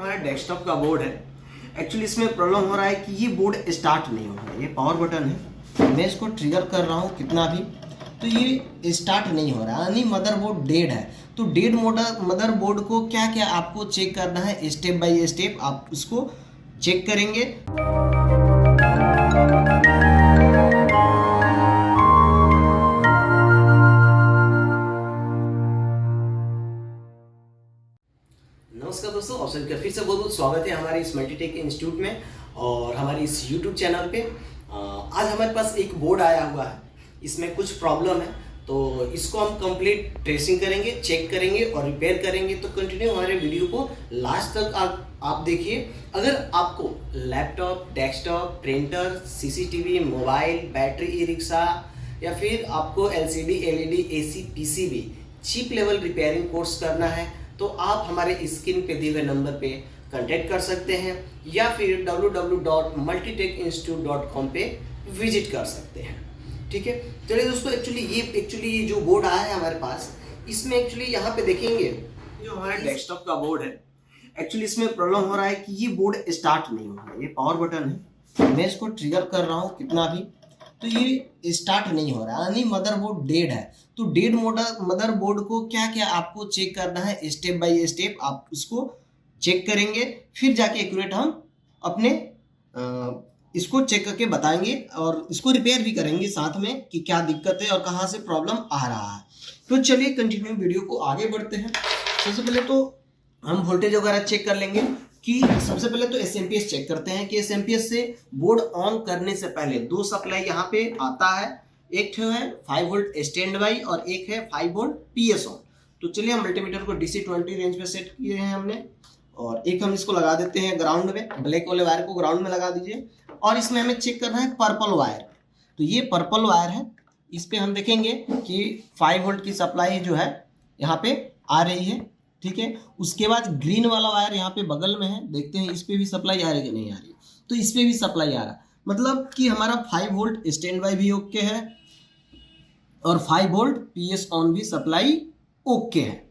हमारा डेस्कटॉप का बोर्ड है। एक्चुअली इसमें प्रॉब्लम हो रहा है कि ये बोर्ड स्टार्ट नहीं हो रहा है। ये पावर बटन है, मैं इसको ट्रिगर कर रहा हूँ कितना भी, तो ये स्टार्ट नहीं हो रहा है, यानी मदरबोर्ड डेड है। तो डेड मदरबोर्ड को क्या क्या आपको चेक करना है, स्टेप बाय स्टेप आप इसको चेक करेंगे। नमस्कार दोस्तों, आप सबका फिर से बहुत बहुत स्वागत है हमारे इस मल्टीटेक इंस्टीट्यूट में और हमारे इस यूट्यूब चैनल पे। आज हमारे पास एक बोर्ड आया हुआ है, इसमें कुछ प्रॉब्लम है, तो इसको हम कंप्लीट ट्रेसिंग करेंगे, चेक करेंगे और रिपेयर करेंगे। तो कंटिन्यू हमारे वीडियो को लास्ट तक आप देखिए। अगर आपको laptop, desktop, printer, CCTV, mobile, battery, e rickshaw या फिर आपको LCD, LED, AC, PCB chip level repairing course करना है तो आप हमारे स्क्रीन पे दिए हुए नंबर पे कांटेक्ट कर सकते हैं या फिर www.multitekinstitute.com पे विजिट कर सकते हैं। ठीक है, चलिए दोस्तों, एक्चुअली ये जो बोर्ड आया है हमारे पास, इसमें एक्चुअली यहाँ पे देखेंगे जो हमारा डेस्कटॉप का बोर्ड है। एक्चुअली इसमें प्रॉब्लम हो रहा है कि ये बोर्ड स्टार्ट नहीं हो रहा है। ये पावर बटन है, मैं इसको ट्रिगर कर रहा हूँ कितना भी, तो ये स्टार्ट नहीं हो रहा है, यानी मदरबोर्ड डेड है। तो डेड मदरबोर्ड को क्या क्या आपको चेक करना है, स्टेप बाय स्टेप आप इसको चेक करेंगे, फिर जाके एक्यूरेट हम अपने इसको चेक करके बताएंगे और इसको रिपेयर भी करेंगे साथ में कि क्या दिक्कत है और कहाँ से प्रॉब्लम आ रहा है। तो चलिए कंटिन्यू वीडियो को आगे बढ़ते हैं। सबसे पहले तो हम वोल्टेज वगैरह चेक कर लेंगे कि सबसे पहले तो एसएमपीएस चेक करते हैं कि एसएमपीएस से बोर्ड ऑन करने से पहले दो सप्लाई यहाँ पे आता है, एक है 5 वोल्ट स्टैंड बाई और एक है 5 वोल्ट पीएस ऑन। तो चलिए हम मल्टीमीटर को DC 20 रेंज पे सेट किए हैं हमने, और एक हम इसको लगा देते हैं ग्राउंड में। ब्लैक वाले वायर को ग्राउंड में लगा दीजिए और इसमें हमें चेक करना है पर्पल वायर। तो ये पर्पल वायर है, इस पे हम देखेंगे कि 5 वोल्ट की सप्लाई जो है यहाँ पे आ रही है। ठीक है, उसके बाद ग्रीन वाला वायर यहाँ पे बगल में है, देखते हैं इस पे भी सप्लाई आ रही है कि नहीं आ रही। तो इस पे भी सप्लाई आ रहा है, मतलब कि हमारा 5 वोल्ट स्टैंड बाई भी ओके है और 5 वोल्ट पीएस ऑन भी सप्लाई ओके है।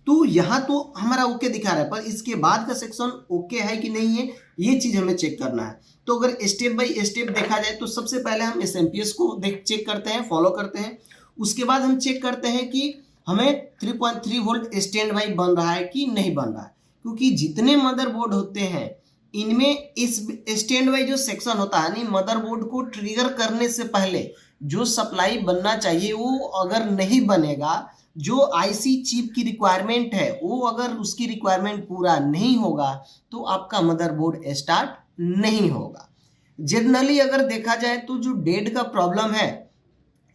तो यहाँ तो हमारा ओके दिखा रहा है, पर इसके बाद का सेक्शन ओके है कि नहीं है, ये चीज हमें चेक करना है। तो अगर स्टेप बाय स्टेप देखा जाए तो सबसे पहले हम एसएमपीएस को चेक करते हैं, फॉलो करते हैं। उसके बाद हम चेक करते हैं कि हमें 3.3 वोल्ट स्टैंड बाई बन रहा है कि नहीं बन रहा है, क्योंकि जितने मदरबोर्ड होते हैं इनमें इस स्टैंड बाई जो सेक्शन होता है, यानी मदरबोर्ड को ट्रिगर करने से पहले जो सप्लाई बनना चाहिए वो अगर नहीं बनेगा, जो आईसी चिप की रिक्वायरमेंट है वो अगर उसकी रिक्वायरमेंट पूरा नहीं होगा तो आपका मदरबोर्ड स्टार्ट नहीं होगा। जनरली अगर देखा जाए तो जो डेड का प्रॉब्लम है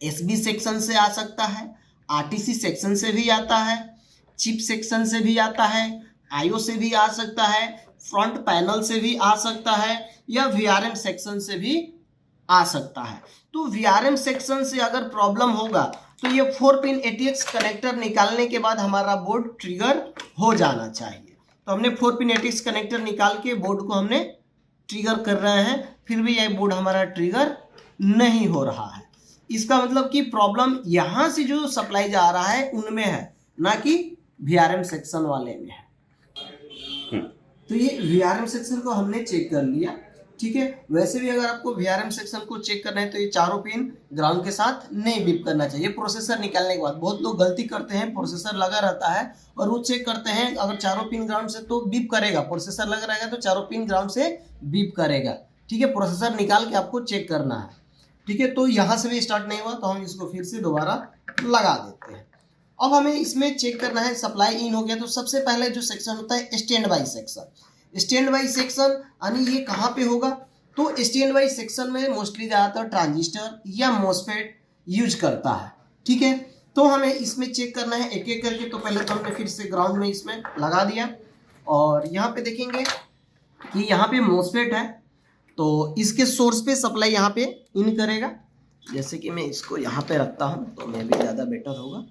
एसबी सेक्शन से आ सकता है, आरटीसी सेक्शन से भी आता है, चिप सेक्शन से भी आता है, आईओ से भी आ सकता है, फ्रंट पैनल से भी आ सकता है या वीआरएम सेक्शन से भी आ सकता है। तो वीआरएम सेक्शन से अगर प्रॉब्लम होगा तो ये 4 पिन ATX कनेक्टर निकालने के बाद हमारा बोर्ड ट्रिगर हो जाना चाहिए। तो हमने 4 पिन ATX कनेक्टर निकाल के बोर्ड को हमने ट्रिगर कर रहे हैं, फिर भी यह बोर्ड हमारा ट्रिगर नहीं हो रहा है। इसका मतलब कि प्रॉब्लम यहाँ से जो सप्लाई जा रहा है उनमें है, ना कि वीआरएम सेक्शन वाले में है। तो ये वीआरएम सेक्शन को हमने चेक कर लिया। ठीक है, वैसे भी अगर आपको वीआरएम सेक्शन को चेक करना है तो ये चारों पिन ग्राउंड के साथ नहीं बीप करना चाहिए। प्रोसेसर निकालने के बाद बहुत लोग गलती करते हैं, प्रोसेसर लगा रहता है और वो चेक करते हैं अगर चारों पिन ग्राउंड से तो बीप करेगा, प्रोसेसर लगा रहेगा तो चारों पिन ग्राउंड से बीप करेगा। ठीक है, प्रोसेसर निकाल के आपको चेक करना है। ठीक है, तो यहाँ से भी स्टार्ट नहीं हुआ तो हम इसको फिर से दोबारा लगा देते हैं। अब हमें इसमें चेक करना है सप्लाई इन हो गया, तो सबसे पहले जो सेक्शन होता है stand by section. Stand by section यानी ये कहाँ पे होगा, तो स्टैंड बाई सेक्शन में मोस्टली ज़्यादातर ट्रांजिस्टर या मॉसफेट यूज करता है। ठीक है, तो हमें इसमें चेक करना है एक एक करके। तो पहले तो हमने फिर से ग्राउंड में इसमें लगा दिया और यहाँ पे देखेंगे कि यहाँ पे मॉसफेट है, तो इसके सोर्स पे सप्लाई यहाँ पे इन करेगा। जैसे कि मैं इसको यहाँ पे रखता हूँ तो मैं भी ज़्यादा बेटर होगा।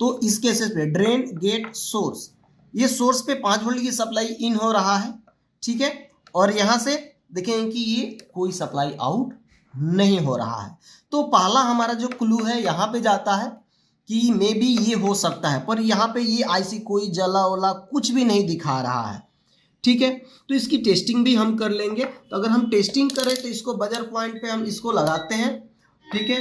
तो इस केसेस पे ड्रेन, गेट, सोर्स, ये सोर्स पे 5 वोल्ट की सप्लाई इन हो रहा है। ठीक है, और यहाँ से देखेंगे कि ये कोई सप्लाई आउट नहीं हो रहा है। तो पहला हमारा जो क्लू है यहाँ पे जाता है कि मे बी ये हो सकता है, पर यहाँ पे ये आईसी कोई जला वला कुछ भी नहीं दिखा रहा है। ठीक है। तो इसकी टेस्टिंग भी हम कर लेंगे। तो अगर हम टेस्टिंग करें तो इसको बजर पॉइंट पे हम इसको लगाते हैं, ठीक है।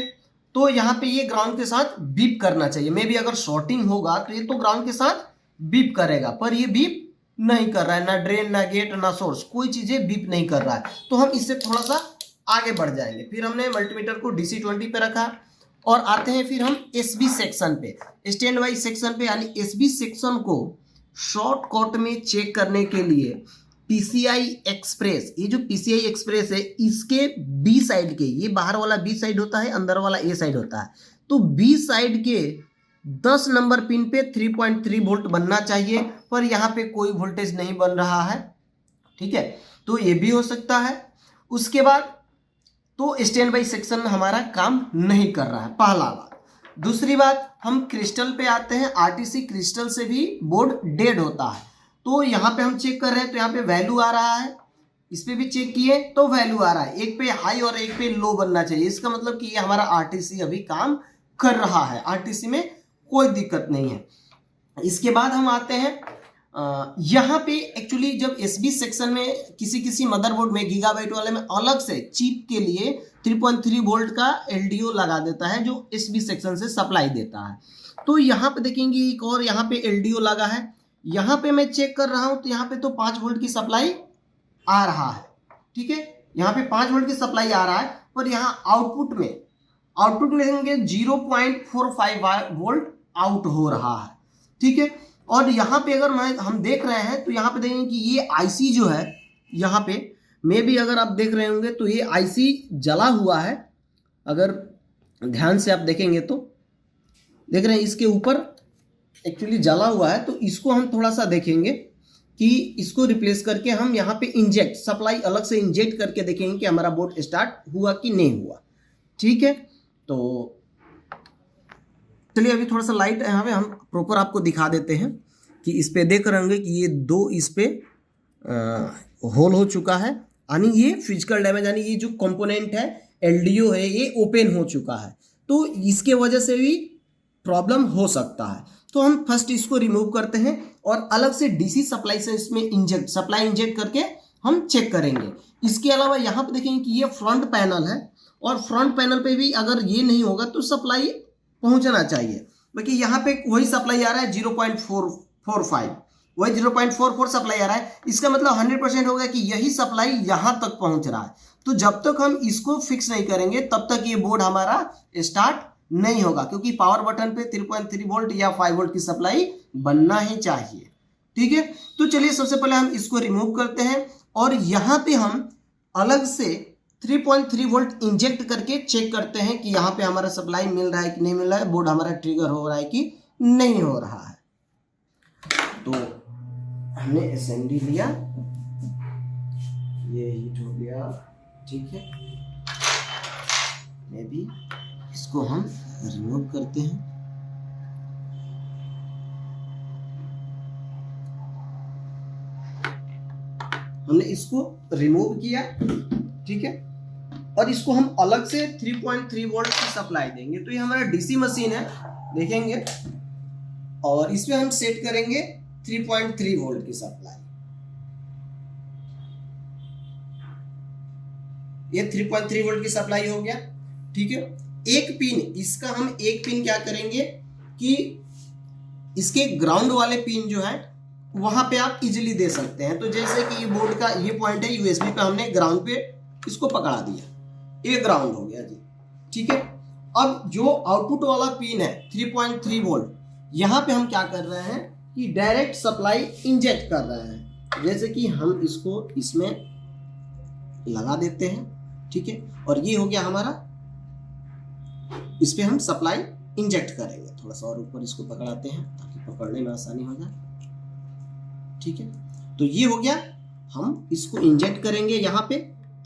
तो यहाँ पे ये ग्राउंड के साथ बीप करना चाहिए। मे भी अगर शॉर्टिंग होगा तो ये तो ग्राउंड के साथ बीप करेगा, पर ये बीप नहीं कर रहा है, ना ड्रेन ना गेट ना सोर्स, कोई चीजें बीप नहीं कर रहा है। तो हम इससे थोड़ा सा आगे बढ़ जाएंगे। फिर हमने मल्टीमीटर को DC20 पे रखा और आते हैं फिर हम SB सेक्शन पे, स्टैंड बाई सेक्शन पे, यानी SB सेक्शन को शॉर्टकट में चेक करने के लिए PCI एक्सप्रेस, ये जो PCI एक्सप्रेस है इसके बी साइड के, ये बाहर वाला बी साइड होता है, अंदर वाला ए साइड होता है। तो बी साइड के 10 नंबर पिन पे 3.3 वोल्ट बनना चाहिए, पर यहाँ पे कोई वोल्टेज नहीं बन रहा है, ठीक है। तो ये भी हो सकता है। उसके बाद तो स्टैंड बाई सेक्शन में हमारा काम नहीं कर रहा है, पहला बात। दूसरी बात, हम क्रिस्टल पे आते हैं। RTC क्रिस्टल से भी बोर्ड डेड होता है। तो यहाँ पे हम चेक कर रहे हैं तो यहाँ पे वैल्यू आ रहा है, इस पे भी चेक किए तो वैल्यू आ रहा है। एक पे हाई और एक पे लो बनना चाहिए, इसका मतलब कि ये हमारा RTC अभी काम कर रहा है, RTC में कोई दिक्कत नहीं है। इसके बाद हम आते हैं यहाँ पे एक्चुअली जब SB सेक्शन में किसी मदरबोर्ड में गीगाबाइट वाले में अलग से चिप के लिए 3.3 वोल्ट का LDO लगा देता है जो SB सेक्शन से सप्लाई देता है। तो यहाँ पे देखेंगे एक और यहाँ पे LDO लगा है। यहाँ पे मैं चेक कर रहा हूँ तो यहाँ पे तो 5 वोल्ट की सप्लाई आ रहा है, ठीक है। यहाँ पे 5 वोल्ट की सप्लाई आ रहा है, पर यहाँ आउटपुट में देखेंगे 0.45 वोल्ट आउट हो रहा है, ठीक है। और यहाँ पे अगर हम देख रहे हैं तो यहाँ पे देखेंगे कि ये IC जो है, यहाँ पे मे भी अगर आप देख रहे होंगे तो ये IC जला हुआ है। अगर ध्यान से आप देखेंगे तो देख रहे हैं इसके ऊपर एक्चुअली जला हुआ है। तो इसको हम थोड़ा सा देखेंगे कि इसको रिप्लेस करके हम यहाँ पे इंजेक्ट सप्लाई अलग से इंजेक्ट करके देखेंगे कि हमारा बोर्ड स्टार्ट हुआ कि नहीं हुआ, ठीक है। तो चलिए अभी थोड़ा सा लाइट यहाँ पे हम प्रॉपर आपको दिखा देते हैं कि इस पे देख रहे होंगे कि ये 2 इस पे होल हो चुका है, यानी ये फिजिकल डैमेज, यानी ये जो कंपोनेंट है LDO है ये ओपन हो चुका है। तो इसके वजह से भी प्रॉब्लम हो सकता है। तो हम फर्स्ट इसको रिमूव करते हैं और अलग से DC सप्लाई से इसमें सप्लाई इंजेक्ट करके हम चेक करेंगे। इसके अलावा यहाँ पे देखेंगे कि ये फ्रंट पैनल है और फ्रंट पैनल पे भी अगर ये नहीं होगा तो सप्लाई पहुंचना चाहिए। बाकी यहाँ पे वही सप्लाई आ रहा है 0.445, वही 0.44 सप्लाई आ रहा है। इसका मतलब 100% होगा कि यही सप्लाई यहाँ तक पहुंच रहा है। तो जब तक हम इसको फिक्स नहीं करेंगे तब तक ये बोर्ड हमारा स्टार्ट नहीं होगा, क्योंकि पावर बटन पे 3.3 वोल्ट या 5 वोल्ट की सप्लाई बनना ही चाहिए, ठीक है। तो चलिए सबसे पहले हम इसको रिमूव करते हैं और यहाँ पे हम अलग से 3.3 वोल्ट इंजेक्ट करके चेक करते हैं कि यहाँ पे हमारा सप्लाई मिल रहा है कि नहीं मिल रहा है, बोर्ड हमारा ट्रिगर हो रहा है कि नहीं हो रहा है। तो हमने SMD लिया, ये हीट हो गया, ठीक है। मे भी इसको हम रिमूव करते हैं। हमने इसको रिमूव किया, ठीक है। और इसको हम अलग से 3.3 वोल्ट की सप्लाई देंगे। तो ये हमारा DC मशीन है, देखेंगे, और इसमें हम सेट करेंगे 3.3 वोल्ट की सप्लाई। ये 3.3 वोल्ट की सप्लाई हो गया, ठीक है। एक पिन, इसका हम एक पिन क्या करेंगे कि इसके ग्राउंड वाले पिन जो है वहां पे आप इजीली दे सकते हैं। तो जैसे कि ये बोर्ड का ये पॉइंट है, USB पे हमने ग्राउंड पे इसको पकड़ा दिया, ये ग्राउंड हो गया जी, ठीक है। अब जो आउटपुट वाला पिन है 3.3 वोल्ट, यहाँ पे हम क्या कर रहे हैं कि डायरेक्ट सप्लाई इंजेक्ट कर रहे हैं। जैसे कि हम इसको इसमें लगा देते हैं, ठीक है। और ये हो गया हमारा, इस पे हम सप्लाई इंजेक्ट करेंगे। थोड़ा सा और ऊपर इसको पकड़ाते हैं ताकि पकड़ने में आसानी हो जाए, ठीक है। तो ये हो गया, हम इसको इंजेक्ट करेंगे यहाँ पे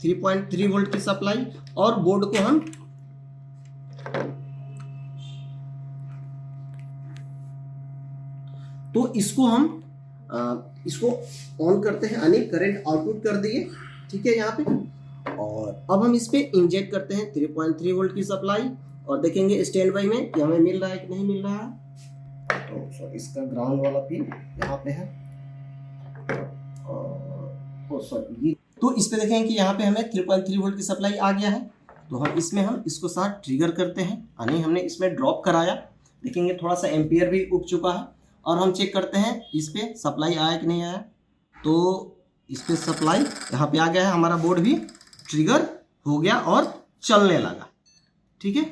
3.3 वोल्ट की सप्लाई, और बोर्ड को हम तो इसको हम इसको ऑन करते हैं, यानी करंट आउटपुट कर दिए, ठीक है यहाँ पे। और अब हम इस पे इंजेक्ट करते हैं 3.3 वोल्ट की सप्लाई और देखेंगे स्टैंड बाई में कि हमें मिल रहा है कि नहीं मिल रहा है। तो इसका ग्राउंड वाला पिन यहाँ पे है और सॉरी, तो इस पे देखें कि यहाँ पे हमें 3.3 वोल्ट की सप्लाई आ गया है। तो हम इसको साथ ट्रिगर करते हैं, यानी हमने इसमें ड्रॉप कराया, देखेंगे थोड़ा सा एम्पियर भी उग चुका है। और हम चेक करते हैं इस पे सप्लाई आया कि नहीं आया। तो इस पे सप्लाई यहाँ पे आ गया है, हमारा बोर्ड भी ट्रिगर हो गया और चलने लगा। ठीक है,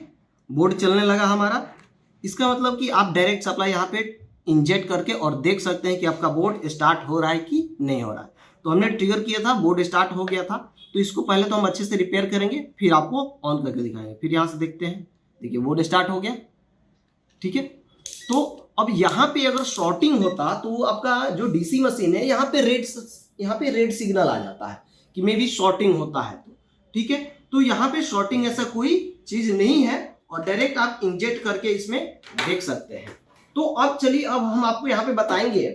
बोर्ड चलने लगा हमारा। इसका मतलब कि आप डायरेक्ट सप्लाई यहाँ पे इंजेक्ट करके और देख सकते हैं कि आपका बोर्ड स्टार्ट हो रहा है कि नहीं हो रहा है। तो हमने ट्रिगर किया था, बोर्ड स्टार्ट हो गया था। तो इसको पहले तो हम अच्छे से रिपेयर करेंगे, फिर आपको ऑन करके दिखाएंगे। फिर यहाँ से देखते हैं, देखिए बोर्ड स्टार्ट हो गया। ठीक है, तो अब यहाँ पे अगर शॉर्टिंग होता तो आपका जो डीसी मशीन है यहाँ पे रेड सिग्नल आ जाता है कि मे भी शॉर्टिंग होता है। तो ठीक है, तो यहाँ पे शॉर्टिंग ऐसा कोई चीज नहीं है और डायरेक्ट आप इंजेक्ट करके इसमें देख सकते हैं। तो अब चलिए, अब हम आपको यहाँ पे बताएंगे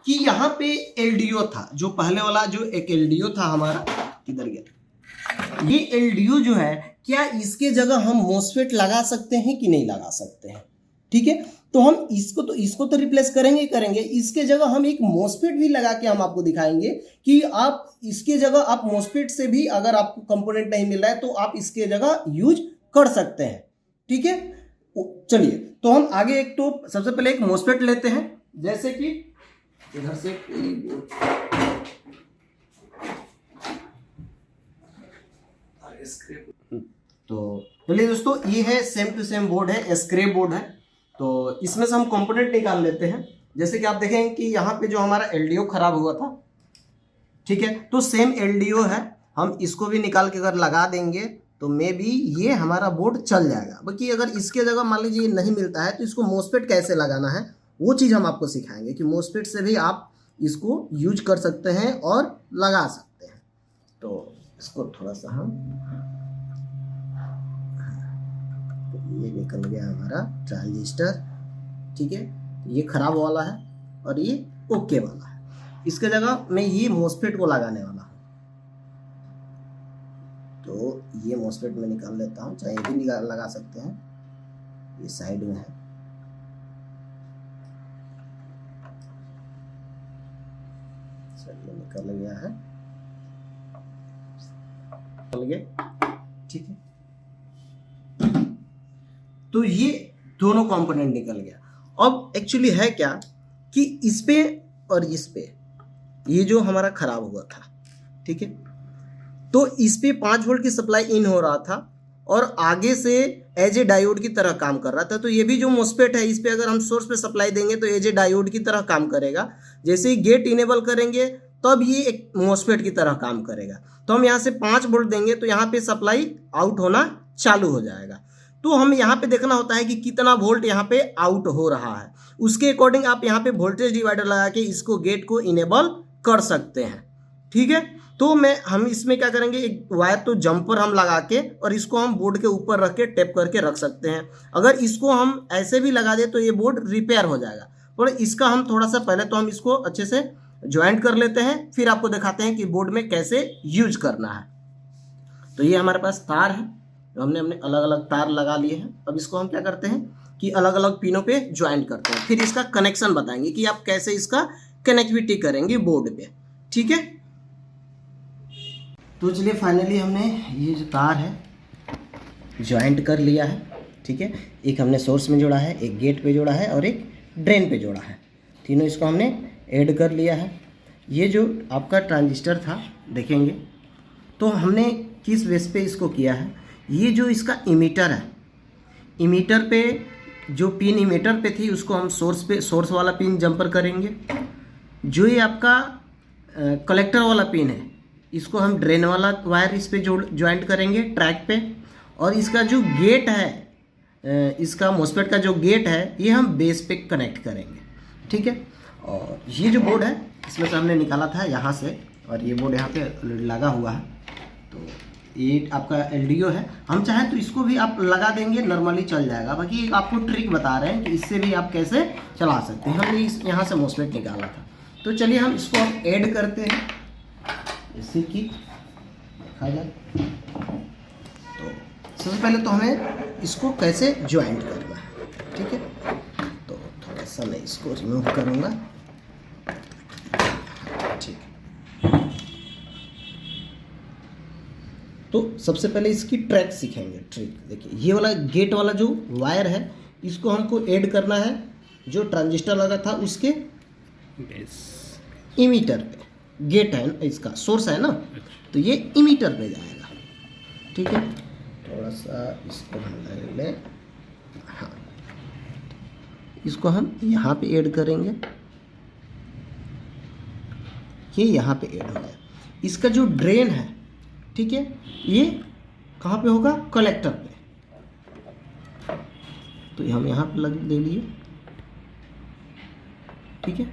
कि यहाँ पे एलडीओ था, जो पहले वाला जो एक एलडीओ था हमारा, किधर गया ये एलडीओ जो है, क्या इसके जगह हम मोसफेट लगा सकते हैं कि नहीं लगा सकते हैं। ठीक है, तो हम इसको तो रिप्लेस करेंगे। इसके जगह हम एक मोसफेट भी लगा के हम आपको दिखाएंगे कि आप इसके जगह आप मोसफेट से भी, अगर आपको कंपोनेंट नहीं मिल रहा है तो आप इसके जगह यूज कर सकते हैं। ठीक है, चलिए तो हम आगे एक तो सबसे पहले एक मोसफेट लेते हैं, जैसे कि इधर से तो चलिए दोस्तों, ये है सेम टू सेम बोर्ड है, स्क्रैप बोर्ड है। तो इसमें से हम कंपोनेंट निकाल लेते हैं। जैसे कि आप देखें कि यहाँ पे जो हमारा एलडीओ खराब हुआ था, ठीक है, तो सेम एलडीओ है, हम इसको भी निकाल के अगर लगा देंगे तो मे बी ये हमारा बोर्ड चल जाएगा। बाकी अगर इसके जगह मान लीजिए नहीं मिलता है तो इसको मोसफेट कैसे लगाना है वो चीज़ हम आपको सिखाएंगे कि मोसफेट से भी आप इसको यूज कर सकते हैं और लगा सकते हैं। तो इसको थोड़ा सा हम, ये निकल गया हमारा ट्रांजिस्टर। ठीक है, ये खराब वाला है और ये ओके वाला है। इसके जगह मैं ये मोसफेट को लगाने वाला हूँ। तो ये मोसफेट में निकाल लेता हूँ, चाहे ये भी लगा सकते हैं, ये साइड में है। चलिए निकल गया है, निकल गया। ठीक है, तो ये दोनों कंपोनेंट निकल गया। अब एक्चुअली है क्या कि इस पे और इस पे ये जो हमारा खराब हुआ था, ठीक है, तो इस पे 5 वोल्ट की सप्लाई इन हो रहा था और आगे से एज ए डायोड की तरह काम कर रहा था। तो ये भी जो मोसफेट है, इस पे अगर हम सोर्स पे सप्लाई देंगे तो एज ए डायोड की तरह काम करेगा। जैसे ही गेट इनेबल करेंगे तब ये एक मोसफेट की तरह काम करेगा। तो हम यहाँ से 5 वोल्ट देंगे तो यहाँ पे सप्लाई आउट होना चालू हो जाएगा। तो हमें यहाँ पे देखना होता है कि कितना वोल्ट यहाँ पे आउट हो रहा है, उसके अकॉर्डिंग आप यहाँ पे वोल्टेज डिवाइडर लगा के इसको गेट को इनेबल कर सकते हैं। ठीक है, तो हम इसमें क्या करेंगे, एक वायर तो जंपर हम लगा के और इसको हम बोर्ड के ऊपर रख के टेप करके रख सकते हैं। अगर इसको हम ऐसे भी लगा दे तो ये बोर्ड रिपेयर हो जाएगा। और इसका हम थोड़ा सा पहले तो हम इसको अच्छे से ज्वाइंट कर लेते हैं, फिर आपको दिखाते हैं कि बोर्ड में कैसे यूज करना है। तो ये हमारे पास तार है, तो हमने अलग अलग तार लगा लिए हैं। अब इसको हम क्या करते हैं कि अलग अलग पिनों पे ज्वाइंट करते हैं, फिर इसका कनेक्शन बताएंगे कि आप कैसे इसका कनेक्टिविटी करेंगे बोर्ड पे। ठीक है, तो चलिए फाइनली हमने ये जो तार है ज्वाइंट कर लिया है। ठीक है, एक हमने सोर्स में जोड़ा है, एक गेट पे जोड़ा है और एक ड्रेन पे जोड़ा है। तीनों इसको हमने ऐड कर लिया है। ये जो आपका ट्रांजिस्टर था देखेंगे तो हमने किस बेस पे इसको किया है, ये जो इसका इमीटर है, इमीटर पे जो पिन इमीटर पे थी उसको हम सोर्स वाला पिन जंपर करेंगे। जो ये आपका कलेक्टर वाला पिन है इसको हम ड्रेन वाला वायर इस पे ज्वाइंट करेंगे ट्रैक पे। और इसका जो गेट है, इसका मोसफेट का जो गेट है ये हम बेस पे कनेक्ट करेंगे। ठीक है, और ये जो बोर्ड है इसमें से हमने निकाला था यहाँ से, और ये बोर्ड यहाँ पे लगा हुआ है। तो ये आपका एलडीओ है, हम चाहें तो इसको भी आप लगा देंगे, नॉर्मली चल जाएगा। बाकी आपको ट्रिक बता रहे हैं कि इससे भी आप कैसे चला सकते हैं। हमने यहाँ से मोसफेट निकाला था। तो चलिए हम इसको हम ऐड करते हैं, जैसे कि देखा जाए। तो सबसे पहले तो हमें इसको कैसे ज्वाइंट करना है। ठीक है, तो थोड़ा सा मैं इसको रिमूव करूँगा। ठीक है, तो सबसे पहले इसकी ट्रैक सीखेंगे। ट्रिक देखिए, ये वाला गेट वाला जो वायर है इसको हमको ऐड करना है जो ट्रांजिस्टर लगा था उसके इमीटर पे। गेट है इसका, सोर्स है ना, तो ये इमीटर पे जाएगा। ठीक है, थोड़ा सा इसको हम ले लें। हाँ, इसको हम यहाँ पे ऐड करेंगे, ये यहाँ पे ऐड हो गया। इसका जो ड्रेन है, ठीक है, ये कहाँ पे होगा? कलेक्टर पे। तो हम यहाँ पे ले लिए। ठीक है,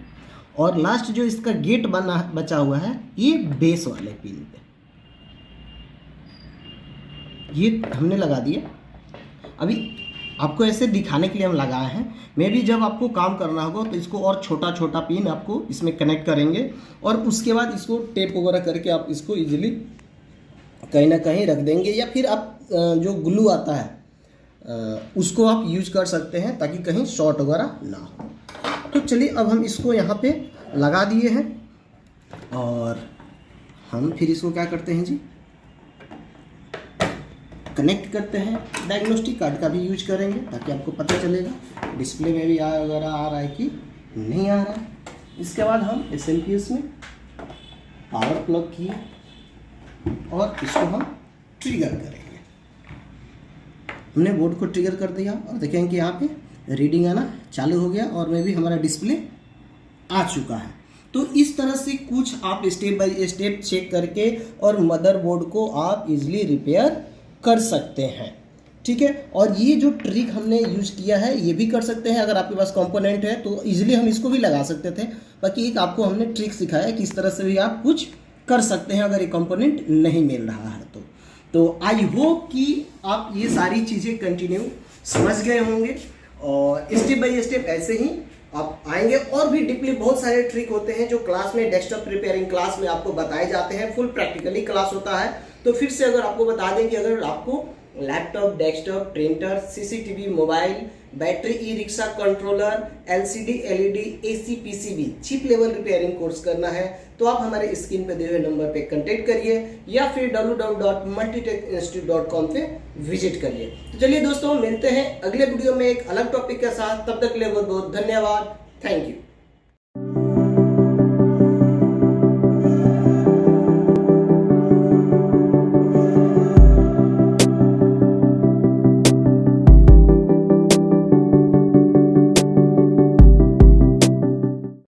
और लास्ट जो इसका गेट बचा हुआ है ये बेस वाले पिन पे, ये हमने लगा दिए। अभी आपको ऐसे दिखाने के लिए हम लगाए हैं, मे भी जब आपको काम करना होगा तो इसको और छोटा छोटा पिन आपको इसमें कनेक्ट करेंगे और उसके बाद इसको टेप वगैरह करके आप इसको इजीली कहीं ना कहीं रख देंगे, या फिर आप जो ग्लू आता है उसको आप यूज कर सकते हैं ताकि कहीं शॉर्ट वगैरह ना हो। तो चलिए अब हम इसको यहाँ पे लगा दिए हैं और हम फिर इसको क्या करते हैं जी, कनेक्ट करते हैं। डायग्नोस्टिक कार्ड का भी यूज करेंगे ताकि आपको पता चलेगा डिस्प्ले में भी वगैरह आ रहा है कि नहीं आ रहा है। इसके बाद हम SMPS में पावर प्लग किए और इसको हम ट्रिगर करेंगे। हमने बोर्ड को ट्रिगर कर दिया और देखेंगे कि यहाँ पे रीडिंग आना चालू हो गया और में भी हमारा डिस्प्ले आ चुका है। तो इस तरह से कुछ आप स्टेप बाय स्टेप चेक करके और मदरबोर्ड को आप इजीली रिपेयर कर सकते हैं। ठीक है, और ये जो ट्रिक हमने यूज किया है ये भी कर सकते हैं। अगर आपके पास कंपोनेंट है तो इजीली हम इसको भी लगा सकते थे, बाकी एक आपको हमने ट्रिक सिखाया है कि इस तरह से भी आप कुछ कर सकते हैं अगर ये कंपोनेंट नहीं मिल रहा है तो आई होप कि आप ये सारी चीज़ें कंटिन्यू समझ गए होंगे और स्टेप बाय स्टेप ऐसे ही आप आएंगे। और भी डीपली बहुत सारे ट्रिक होते हैं जो क्लास में, डेस्कटॉप रिपेयरिंग क्लास में आपको बताए जाते हैं। फुल प्रैक्टिकली क्लास होता है। तो फिर से अगर आपको बता दें कि अगर आपको laptop, desktop, printer, CCTV, mobile, battery, e rickshaw, controller, LCD, LED, AC, PCB chip level repairing course करना है तो आप हमारे स्क्रीन पे दिए हुए नंबर पे कांटेक्ट करिए या फिर www.multitecinstitute.com पे विजिट करिए। तो चलिए दोस्तों, मिलते हैं अगले वीडियो में एक अलग टॉपिक के साथ। तब तक के लिए बहुत बहुत धन्यवाद। Thank you.